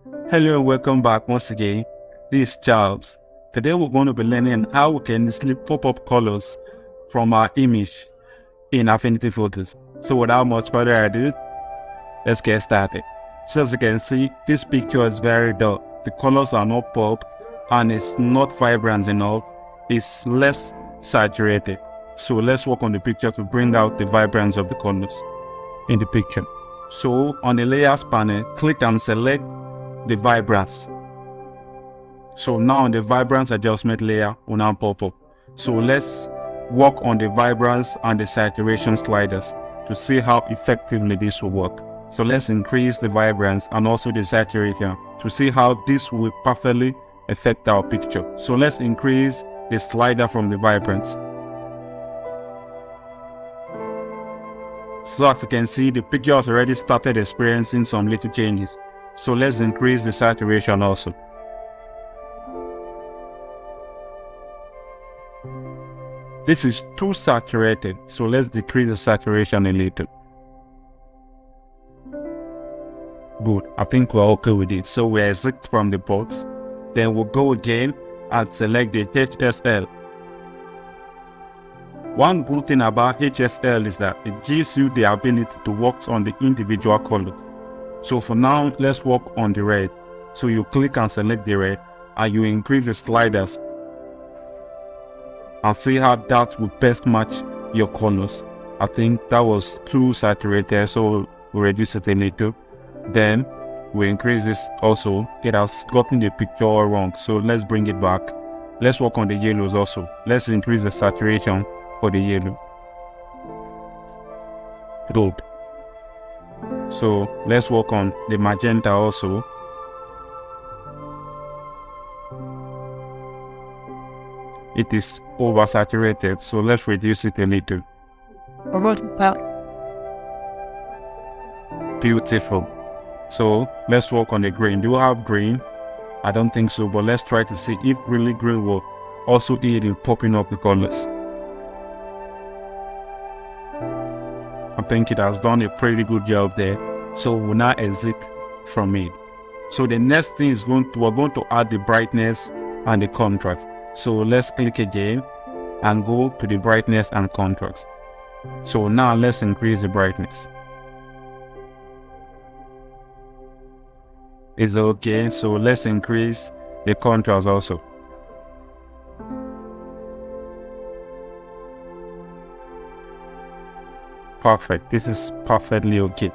Hello and welcome back once again. This is Charles. Today we're going to be learning how we can easily pop up colors from our image in Affinity Photos. So without much further ado, let's get started. So as you can see, this picture is very dull. The colors are not popped and it's not vibrant enough. It's less saturated. So let's work on the picture to bring out the vibrance of the colors in the picture. So on the layers panel, click and select the vibrance. So now on the vibrance adjustment layer will now pop up. So let's work on the vibrance and the saturation sliders to see how effectively this will work. So let's increase the vibrance and also the saturation to see how this will perfectly affect our picture. So let's increase the slider from the vibrance. So as you can see, the picture has already started experiencing some little changes. So let's increase the saturation also. This is too saturated, so let's decrease the saturation a little. Good, I think we're okay with it. So we exit from the box, then we'll go again and select the HSL. One good thing about HSL is that it gives you the ability to work on the individual colors. So for now, let's work on the red. So you click and select the red and you increase the sliders and see how that will best match your colors. I think that was too saturated, so we reduce it a little. Then we increase this also. It has gotten the picture all wrong, so let's bring it back. Let's work on the yellows also. Let's increase the saturation for the yellow. Good. So let's work on the magenta also. It is oversaturated, so let's reduce it a little. Beautiful. So let's work on the green. Do you have green? I don't think so, but let's try to see if really green will also aid in popping up the colors. I think it has done a pretty good job there. So we'll now exit from it. So the next thing is we're going to add the brightness and the contrast. So let's click again and go to the brightness and contrast. So now let's increase the brightness. It's okay, so let's increase the contrast also. Perfect, this is perfectly okay.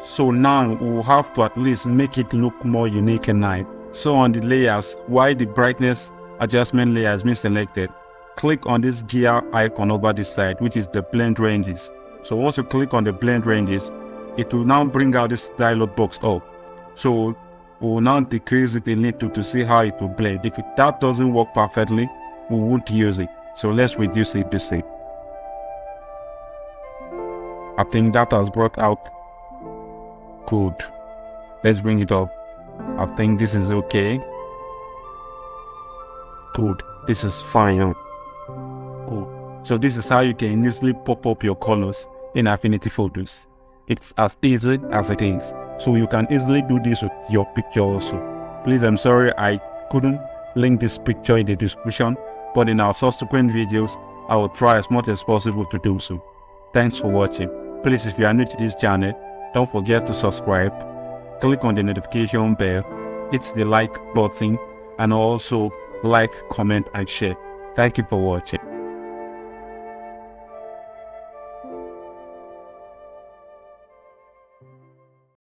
So now we'll have to at least make it look more unique and nice. So on the layers, while the brightness adjustment layer has been selected, click on this gear icon over this side, which is the blend ranges. So once you click on the blend ranges, it will now bring out this dialog box up. So we'll now decrease it a little to see how it will blend. If that doesn't work perfectly, we won't use it. So let's reduce it to see. I think that has brought out good. Let's bring it up. I think this is okay. Good. This is fine. Good. So this is how you can easily pop up your colors in Affinity Photos. It's as easy as it is. So you can easily do this with your picture also. Please, I'm sorry I couldn't link this picture in the description, but in our subsequent videos, I will try as much as possible to do so. Thanks for watching. Please, if you are new to this channel, don't forget to subscribe, click on the notification bell, hit the like button, and also like, comment, and share. Thank you for watching.